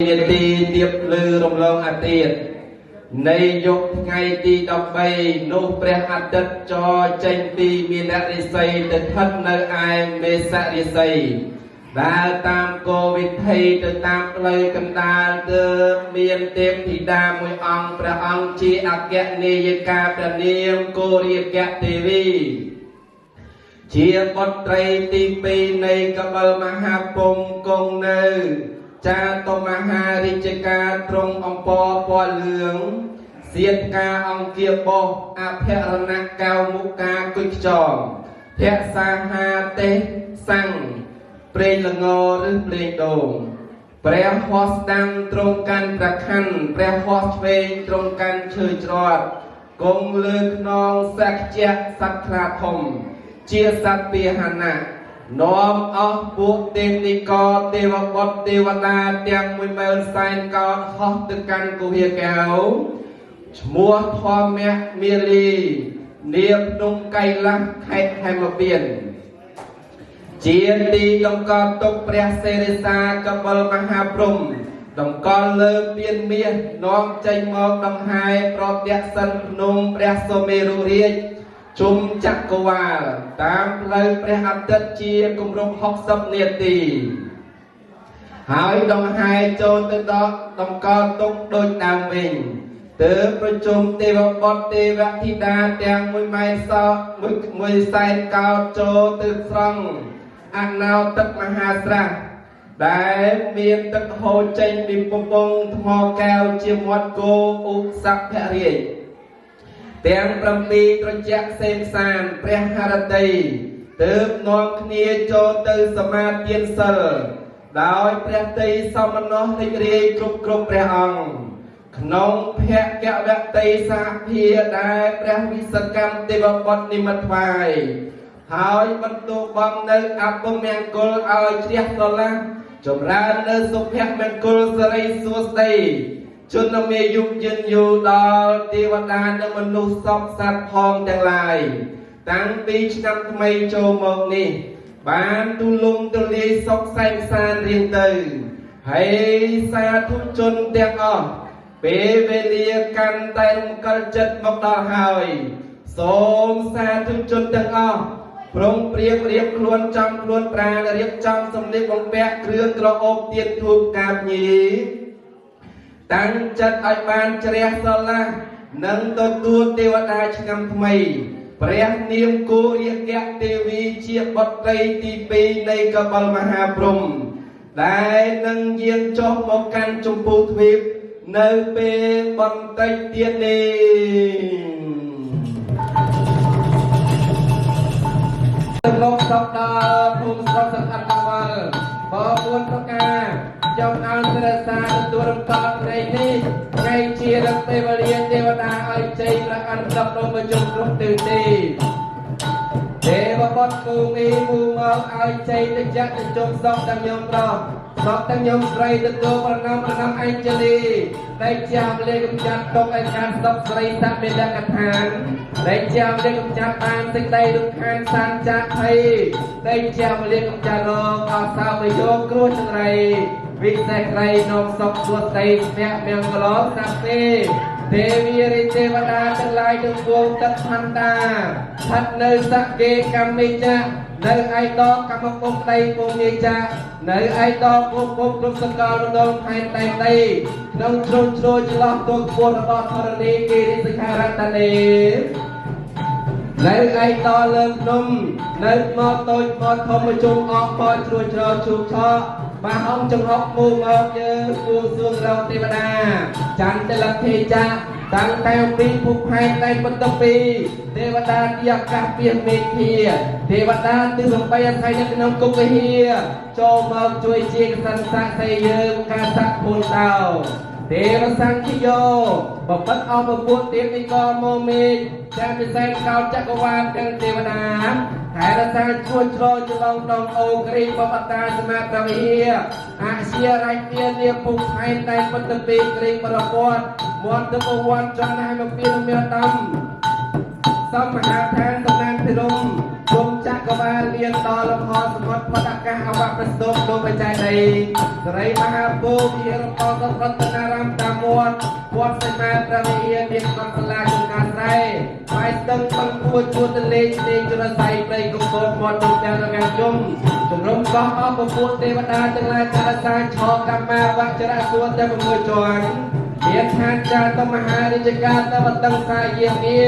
នាទីទៀបលឺរំលងអាទិត្យនៃយប់ថ្ងៃទី13នោះព្រះអាទិត្យចរចេញពីមានរិស័យទៅស្ថិតនៅឯមេសរិស័យដើរតាមគោវិថីទៅតាមផ្លូវកណ្ដាលទើបមានទេពធីតាមួយអង្គព្រះអង្គជាអគ្គនាយិកាព្រះនាមគោរាគទេវីជាបុត្រីទី2នៃកបិលមហាពំគង់នៅចាតមហារាជការទ្រង់អំពរពណ៌លឿងសៀតការអង្គាបោះអភរណកៅមុខាគុជខ្យងភក្សាហាទេសសੰងព្រេងល្ងឬព្រេងដូងព្រះហស្តស្ដាំទ្រង់កាន់ប្រខ័ណ្ឌព្រះហស្តឆ្វេងទ្រង់កាន់ឈើច្រត់គង់លើខ្នងសក្យៈសត្វខ្លាធំជាសត្វពាហនៈនាំអស់ពួកទេពនិករទេវបុត្រទេវតាទាំង10000សែនកោណហោះទៅកាន់គុហាកែវឈ្មោះធម្មមាលីនាភ្នំកៃឡាស់ខេត្តហេមពាន្តជាទីតម្កល់ទុកព្រះសេរីសាកបិលមហាព្រំតម្កល់លើពៀនមាសនាំចេញមកដង្ហែប្រទក្សិណភ្នំព្រះសុមេរុរាជជុំចក្រវាលតាមផ្លូវព្រះអាទិត្យជាគម្រប់60នាទីហើយដង្ហែចូលទៅដល់តម្កល់ទុកដូចដើមវិញទើបប្រជុំទេវបុត្រទេវធីតាទាំង10000សោ1សែនកោណចូលទៅស្រង់អណោទឹកមហាស្រះដែលមានទឹកហូរចេញពីពពង់ថ្មកែវជាមាត់គោឧសភរាជទាំង7ត្រជាក់សេមសានព្រះហរតីទើបនាំគ្នាចូលទៅសមាទានសិលដោយព្រះតីសមណោះរីករាយគ្រប់ព្រះអង្គក្នុងភគវតីសាភាដែលព្រះវិសកម្មទេវបុត្រនិមិត្តថ្វាយហើយបន្ទោបំនៅអពមង្គលឲ្យជ្រះស្រឡះចម្រើននៅសុភមង្គលសិរីសួស្តីជនមេយុយិនយូដល់ទេវតានិងមនុស្សសពសត្វផងទាំងឡាយតាំងពីឆ្នាំថ្មីចូលមកនេះបានទូលំទូលាយសុខសែនសានរៀងទៅហើយសាធុជនទាំងអស់ពេលវេលាកាន់តែរំកិលចិត្តមកដល់ហើយសូមសាធុជនទាំងអស់ប្រុងប្រៀបរៀបខ្លួនចំខ្លួនប្រាណរៀបចំសម្លៀកបំពាក់គ្រឿងក្រអូបទៀនធូបកាបញីតាំងចិត្តឲ្យបានជ្រះស្រឡះនិងទទួលទេវតាឆ្នាំថ្មីព្រះនាមគោរាគទេវីជាបុត្រីទី2នៃកបិលមហាព្រំដែលនឹងយាងចុះមកកាន់ជម្ពូទ្វីបនៅពេលបន្តិចទៀតនេះលោកសពដល់ភូមិស្រុកសង្កាត់កវលបងប្អូនប្រការចំអើសិរសាទទួលរំកល់ថ្ងៃនេះថ្ងៃជារទេវរាជទេវតាឲ្យជ័យព្រះអន្តរព្រមជុំគ្រប់ទិសទីទេវបុត្រគូមីមូមកឲ្យជ័យទៅចាក់ទៅជុំសពទាំងញោមប្រុសសពទាំងញោមស្រីទទួលប្រណម្យអញ្ជលីដែលជាមលេកំចាត់ទុកឲ្យខានសពស្រីសក្តិលកថានដែលជាមលេកំចាត់បានសេចក្តីរុក្ខានសានចាក់ភ័យដែលជាមលេកំចាត់រកអសោវិយោគ្រោះចង្រៃវិសេសក្រីនំសុខសួស្តីស្ម័គ្រមង្គលសាស្ទេទេវីរិទេវតាទាំងឡាយទាំងពួងទឹកខន្តាស្ថិតនៅសកេកម្មមេចានៅឯដកកម្មពុំដីពុំមេចានៅឯដកពុំគ្រប់សកលមណ្ឌលខេត្តតែដីក្នុងជ្រុលជ្រោយច្រឡោះទងពួនរបស់ធរណីគិរិសិក្ខារតនេនៅឯតលើភ្នំនៅមកតូចមកធំជុំអកបជ្រួយជ្រោជូកឆក់បាហងចំហុកមូមកយើងគួងសួងរោទេវតាចន្ទលទ្ធិចាតាំងតែពីភពផែនតែបន្ទពីទេវតាទីអាកាសពីមេឃាទេវតាទីសំបីអថៃនៅក្នុងគុកវិហារចូលមកជួយជាកសិនស័ក្តិសិយើងការស័ក្តិពុនតោទេវសង្ឃយោបបិទ្ធអបពុទ្ធទេពនិករមមេទាំងពិសេសកោចក្រវាលទាំងទេវតាហេរតាជួយជ្រោយច្រឡងដងអូក្រីបបតាសមាប្រវិហាអាជារាជធានីពុកផែនតែបន្ទពីក្រីប្រពន្ធមាត់ទៅវត្តចន្ទឲ្យមកពីមានតំសមហាឋានតំណាងភិរមគុំចក្រ ក៏បានលៀនដល់លំហសមុទ្រផុតអាកាសអវប្រស្ទុំលោកបច្ច័យដីសរីមហាពូវិរតតរតនារាមតាមួតវត្តសេនាព្រះវិហារមានកន្លាជង្ការស្រែបាយស្ទឹងបឹងពួរជួរទលេស្នេហ៍ជរស័យព្រៃកុកកមាត់ទុំទាំងរកាជុំជំរំកោះអបពុទ្ធទេវតាទាំងឡាយការសាឆកម្មាវចរៈសួរទាំង6ជាន់មានឋានចាតមហារាជការតវតឹងសាយាងា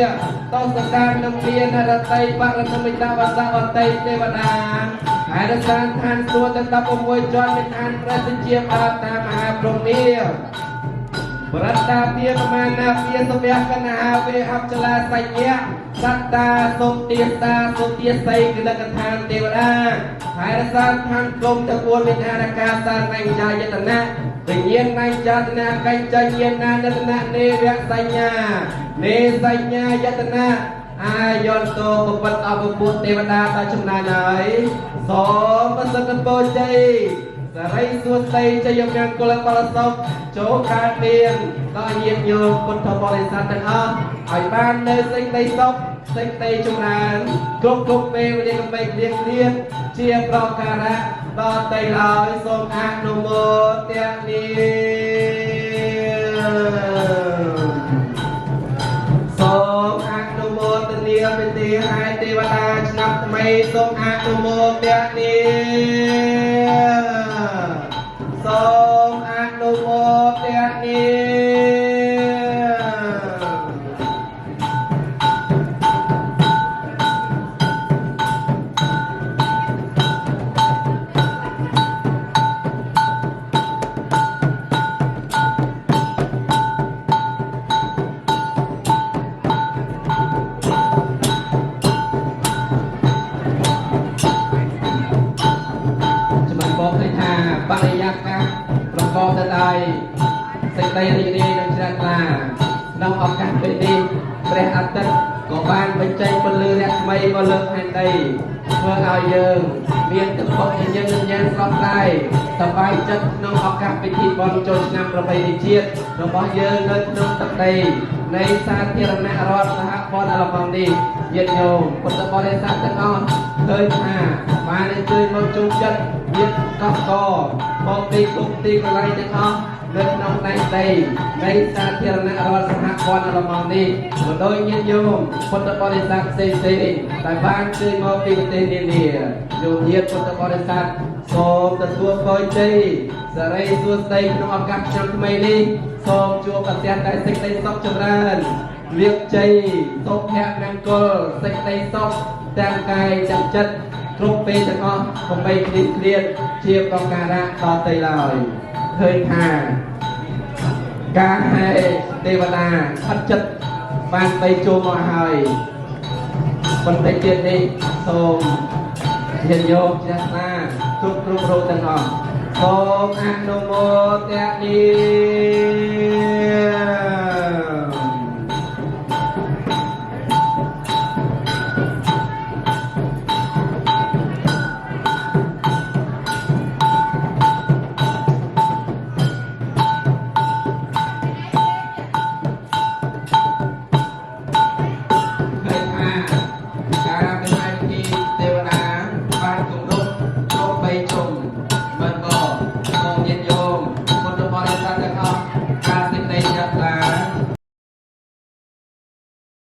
តោសកាននឹងមានរតីបរណមិតាវសវតីទេវតាហើយរសានឋានសួរទាំង16ជាន់មានឋានព្រះសិជាបាតាមមហាព្រហ្មាបរតាពាប្រមាណាពាសវៈកណ្ហាវេអបចលាសញ្ញៈសត្តាសុទាតាសុទាស័យគលកឋានទេវតាហើយរសានឋានក្រុមទាំង4មានអាកាសានញ្ញយតនៈវិញ្ញាណនញ្ញតនៈកញ្ចញ្ញាណាយតនៈនេវសញ្ញានេសញ្ញាយតនៈអាយន្តោបពិតអបពុទ្ធទេវតាដល់ចំណានហើយសូមប្រសិទ្ធពរជ័យសរីសួស្តីជ័យមង្គលបលសុខចូលកើតមានដល់ញាតិញោមពុទ្ធបរិស័ទទាំងអស់ឲ្យបាននៅសេចក្តីសុខសេចក្តីចម្រើនគ្រប់ពេលវេលាកំបីគ្លៀងគ្លៀនជាប្រការៈដល់តៃឡើយសូមអនុមោទនាសូមអនុមោទនាពិធីហើយទេវតាឆ្នាំថ្មីសូមអនុមោទនាសូមអនុមោទនាបរិយាកាសប្រកបទៅដោយសេចក្តីរីករាយនិងជ្រះថ្លាក្នុងឱកាសពេលនេះព្រះអាទិត្យក៏បានបញ្ចេញពន្លឺរស្មីមកលើផែនដីធ្វើឲ្យយើងមានទឹកពុកយើងយ៉ាងស្រស់ស្រាយសប្បាយចិត្តក្នុងឱកាសពិធីបុណ្យចូលឆ្នាំប្រពៃណីជាតិរបស់យើងនៅក្នុងទឹកដីនៃសាធារណរដ្ឋសហព័ន្ធអាល្លឺម៉ង់នេះញាតិញោមពុទ្ធបរិស័ទទាំងអស់ឃើញថាបានអញ្ជើញមកជុំចិត្តញាតិកោះកមកពីគ្រប់ទីកន្លែងទាំងអស់នៅក្នុងដែនដីនៃសាធារណរដ្ឋសហព័ន្ធអាល្លឺម៉ង់នេះក៏ដោយញាតិញោមពុទ្ធបរិស័ទផ្សេងៗដែលបានជើញមកពីប្រទេសនានាយោញាតិពុទ្ធបរិស័ទសូមទទួលពរជ័យសិរីសួស្តីក្នុងឱកាសឆ្នាំថ្មីនេះសូមជួបប្រទះតែសេចក្តីសុខចម្រើនលាភជ័យសុភមង្គលសេចក្តីសុខទាំងកាយទាំងចិត្តគ្រប់ពេលទាំងអស់កុំបីឃ្លាតឃ្លាតជាប្រការៈដល់ទៅឡើយឃើញថាការហែទេវតាខិតចិត្តបានបីចូលមកហើយបន្តិចទៀតនេះសូមញាតិញោមជ្រះថ្លាគ្រប់រូបទាំងអស់សូមអនុមោទនា